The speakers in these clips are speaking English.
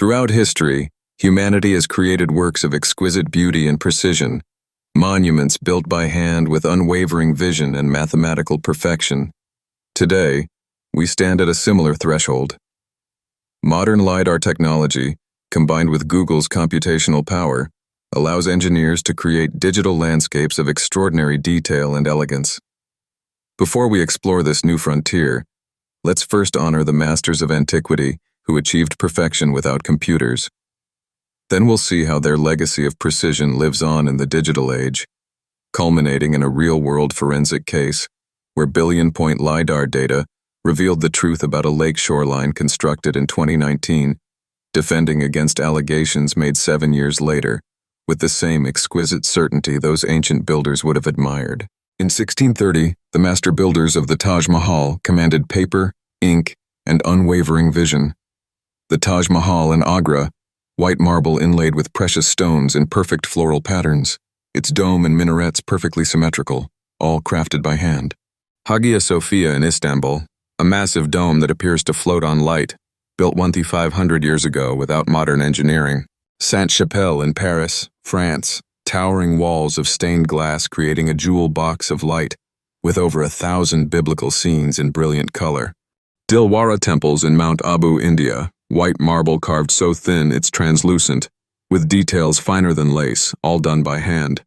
Throughout history, humanity has created works of exquisite beauty and precision, monuments built by hand with unwavering vision and mathematical perfection. Today, we stand at a similar threshold. Modern LiDAR technology, combined with Google's computational power, allows engineers to create digital landscapes of extraordinary detail and elegance. Before we explore this new frontier, let's first honor the masters of antiquity who achieved perfection without computers. Then we'll see how their legacy of precision lives on in the digital age, culminating in a real-world forensic case where billion-point LiDAR data revealed the truth about a lake shoreline constructed in 2019, defending against allegations made 7 years later, with the same exquisite certainty those ancient builders would have admired. In 1630, the master builders of the Taj Mahal commanded paper, ink, and unwavering vision. The Taj Mahal in Agra, white marble inlaid with precious stones in perfect floral patterns, its dome and minarets perfectly symmetrical, all crafted by hand. Hagia Sophia in Istanbul, a massive dome that appears to float on light, built 1,500 years ago without modern engineering. Sainte-Chapelle in Paris, France, towering walls of stained glass creating a jewel box of light, with over 1,000 biblical scenes in brilliant color. Dilwara temples in Mount Abu, India, white marble carved so thin it's translucent, with details finer than lace, all done by hand.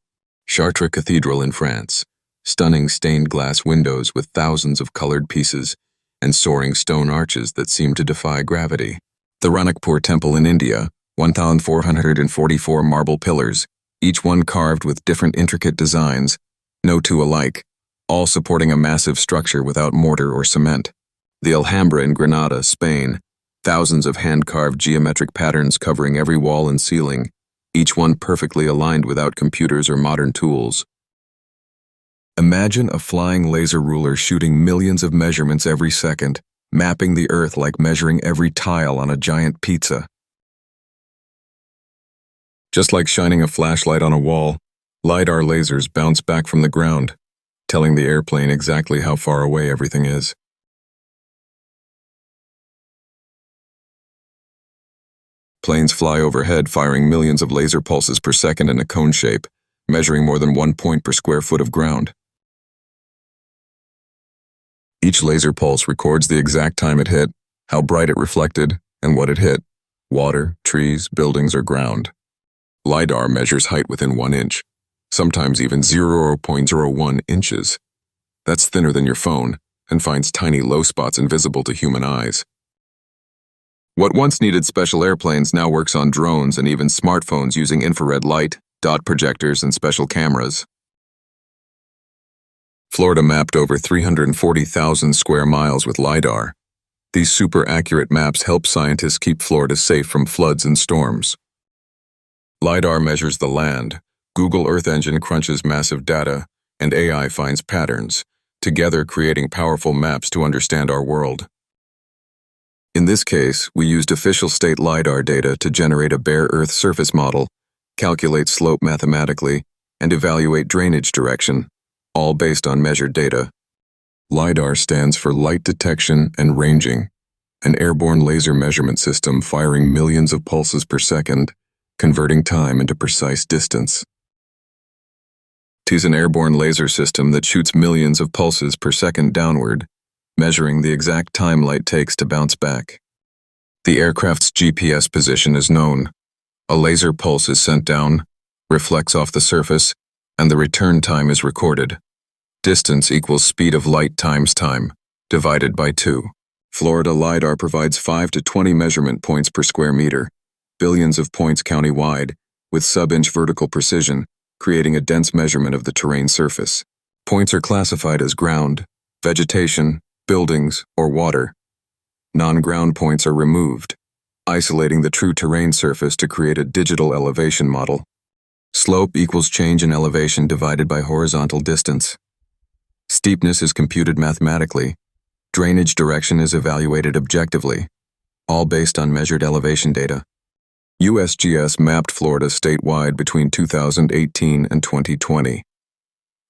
Chartres Cathedral in France, stunning stained glass windows with thousands of colored pieces, and soaring stone arches that seem to defy gravity. The Ranakpur Temple in India, 1,444 marble pillars, each one carved with different intricate designs, no two alike, all supporting a massive structure without mortar or cement. The Alhambra in Granada, Spain, thousands of hand-carved geometric patterns covering every wall and ceiling, each one perfectly aligned without computers or modern tools. Imagine a flying laser ruler shooting millions of measurements every second, mapping the earth like measuring every tile on a giant pizza. Just like shining a flashlight on a wall, LiDAR lasers bounce back from the ground, telling the airplane exactly how far away everything is. Planes fly overhead firing millions of laser pulses per second in a cone shape, measuring more than 1 point per square foot of ground. Each laser pulse records the exact time it hit, how bright it reflected, and what it hit: water, trees, buildings, or ground. LiDAR measures height within 1 inch, sometimes even 0.01 inches. That's thinner than your phone, and finds tiny low spots invisible to human eyes. What once needed special airplanes now works on drones and even smartphones using infrared light, dot projectors, and special cameras. Florida mapped over 340,000 square miles with LiDAR. These super-accurate maps help scientists keep Florida safe from floods and storms. LiDAR measures the land, Google Earth Engine crunches massive data, and AI finds patterns, together creating powerful maps to understand our world. In this case, we used official state LiDAR data to generate a bare Earth surface model, calculate slope mathematically, and evaluate drainage direction, all based on measured data. LiDAR stands for Light Detection and Ranging, an airborne laser measurement system firing millions of pulses per second, converting time into precise distance. It is an airborne laser system that shoots millions of pulses per second downward, measuring the exact time light takes to bounce back. The aircraft's GPS position is known. A laser pulse is sent down, reflects off the surface, and the return time is recorded. Distance equals speed of light times time, divided by 2. Florida LiDAR provides 5 to 20 measurement points per square meter, billions of points county-wide, with sub-inch vertical precision, creating a dense measurement of the terrain surface. Points are classified as ground, vegetation, buildings, or water. Non-ground points are removed, isolating the true terrain surface to create a digital elevation model. Slope equals change in elevation divided by horizontal distance. Steepness is computed mathematically. Drainage direction is evaluated objectively, all based on measured elevation data. USGS mapped Florida statewide between 2018 and 2020.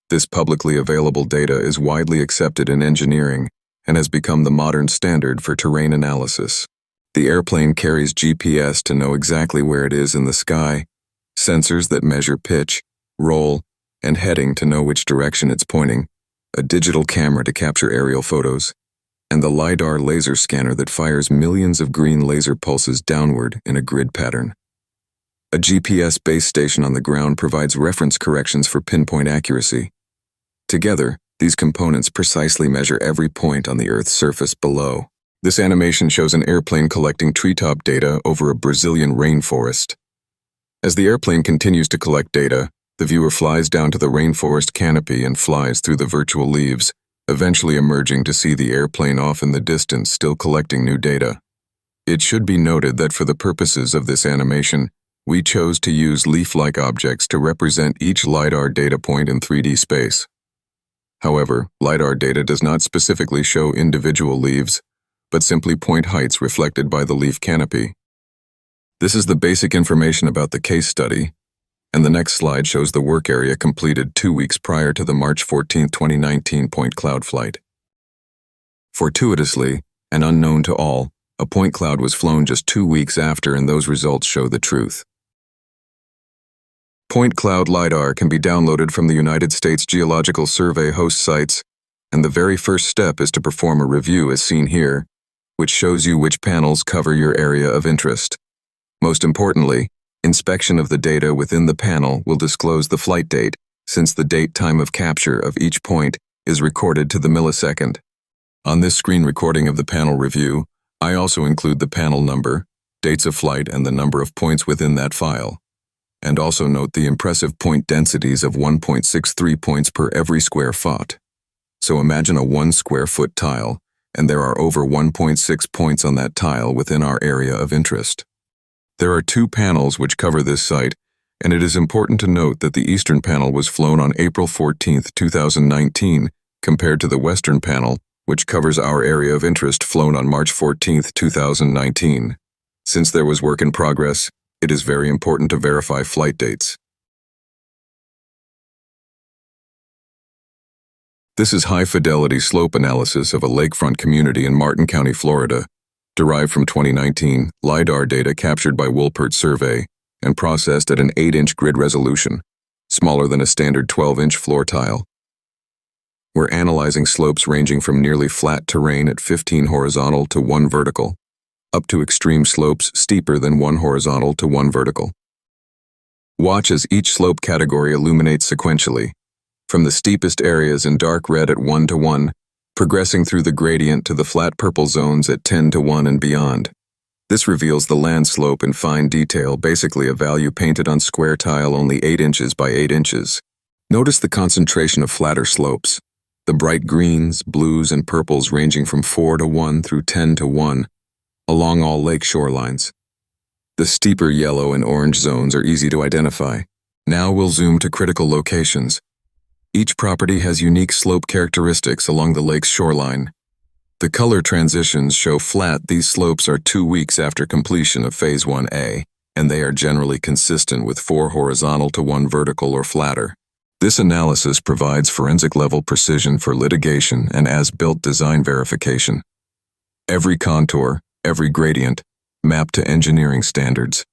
This publicly available data is widely accepted in engineering and has become the modern standard for terrain analysis. The airplane carries GPS to know exactly where it is in the sky, sensors that measure pitch, roll, and heading to know which direction it's pointing, a digital camera to capture aerial photos, and the LiDAR laser scanner that fires millions of green laser pulses downward in a grid pattern. A GPS base station on the ground provides reference corrections for pinpoint accuracy. Together, these components precisely measure every point on the Earth's surface below. This animation shows an airplane collecting treetop data over a Brazilian rainforest. As the airplane continues to collect data, the viewer flies down to the rainforest canopy and flies through the virtual leaves, eventually emerging to see the airplane off in the distance still collecting new data. It should be noted that for the purposes of this animation, we chose to use leaf-like objects to represent each LiDAR data point in 3D space. However, LiDAR data does not specifically show individual leaves, but simply point heights reflected by the leaf canopy. This is the basic information about the case study, and the next slide shows the work area completed 2 weeks prior to the March 14, 2019 point cloud flight. Fortuitously, and unknown to all, a point cloud was flown just 2 weeks after, and those results show the truth. Point cloud LiDAR can be downloaded from the United States Geological Survey host sites, and the very first step is to perform a review as seen here, which shows you which panels cover your area of interest. Most importantly, inspection of the data within the panel will disclose the flight date, since the date time of capture of each point is recorded to the millisecond. On this screen recording of the panel review, I also include the panel number, dates of flight, and the number of points within that file. And also note the impressive point densities of 1.63 points per every square foot. So imagine a 1 square foot tile, and there are over 1.6 points on that tile within our area of interest. There are 2 panels which cover this site, and it is important to note that the eastern panel was flown on April 14, 2019, compared to the western panel, which covers our area of interest, flown on March 14, 2019. Since there was work in progress, it is very important to verify flight dates. This is high-fidelity slope analysis of a lakefront community in Martin County, Florida, derived from 2019 LiDAR data captured by Wolpert Survey and processed at an 8-inch grid resolution, smaller than a standard 12-inch floor tile. We're analyzing slopes ranging from nearly flat terrain at 15 horizontal to 1 vertical, up to extreme slopes steeper than 1 horizontal to 1 vertical. Watch as each slope category illuminates sequentially, from the steepest areas in dark red at 1 to 1, progressing through the gradient to the flat purple zones at 10 to 1 and beyond. This reveals the land slope in fine detail, basically a value painted on square tile only 8 inches by 8 inches. Notice the concentration of flatter slopes, the bright greens, blues, and purples ranging from 4 to 1 through 10 to 1, along all lake shorelines. The steeper yellow and orange zones are easy to identify. Now we'll zoom to critical locations. Each property has unique slope characteristics along the lake's shoreline. The color transitions show flat these slopes are 2 weeks after completion of Phase 1A, and they are generally consistent with 4 horizontal to 1 vertical or flatter. This analysis provides forensic-level precision for litigation and as-built design verification. Every contour, every gradient, mapped to engineering standards.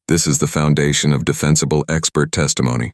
This is the foundation of defensible expert testimony.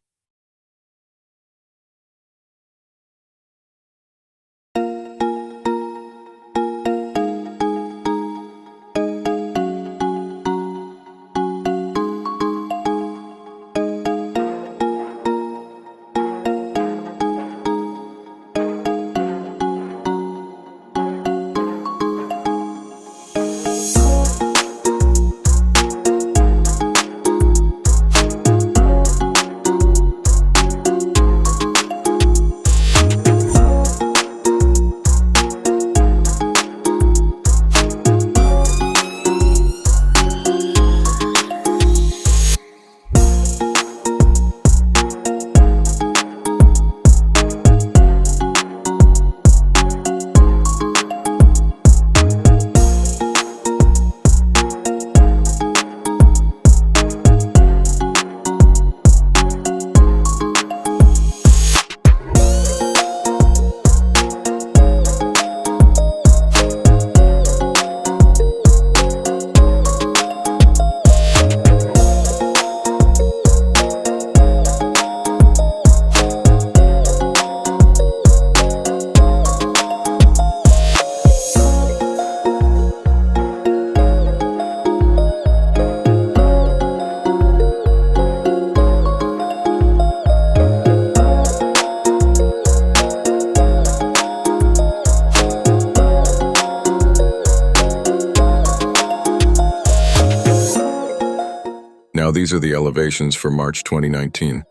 Now these are the elevations for March 2019.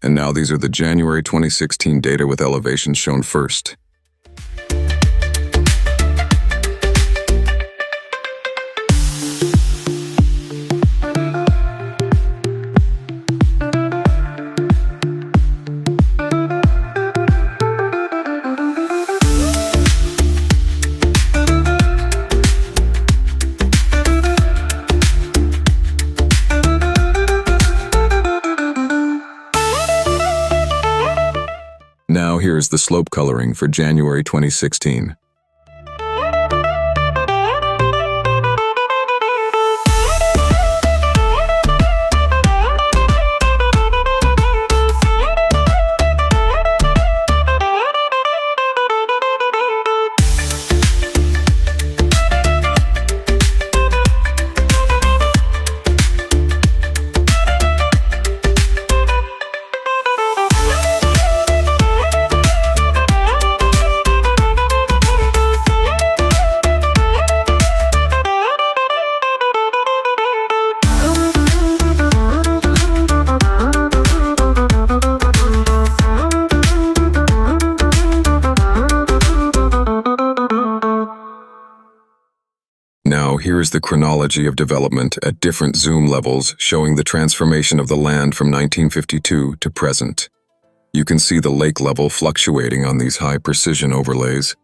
And now these are the January 2016 data with elevations shown first. Now here's the slope coloring for January 2016. Now, here is the chronology of development at different zoom levels showing the transformation of the land from 1952 to present. You can see the lake level fluctuating on these high-precision overlays.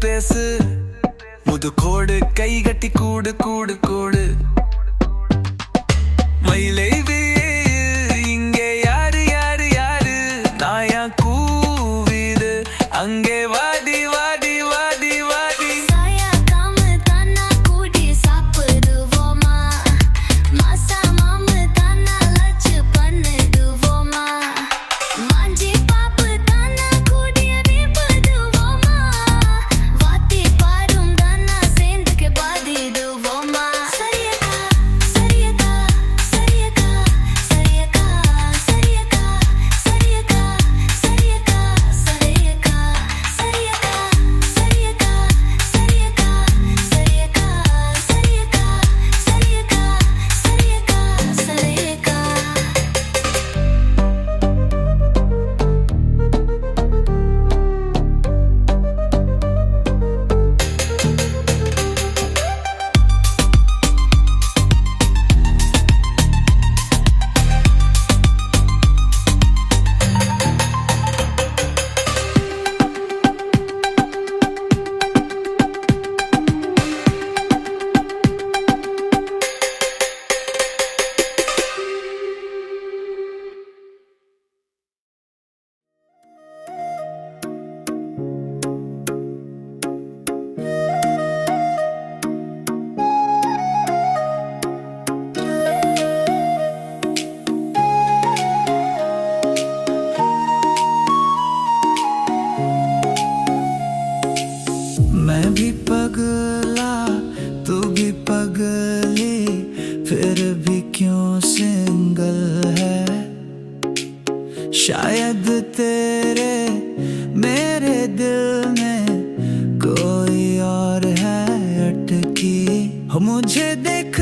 பேசு முது கோடு கை கட்டி கூடு கூடு கூடு மயிலை இங்கே யாரு யாரு யாரு நாயா கூவிது அங்கே வாடி வாடி வாடி வாடி मैं भी पगला तू भी पगली फिर भी क्यों सिंगल है शायद तेरे मेरे दिल में कोई और है अटकी मुझे देख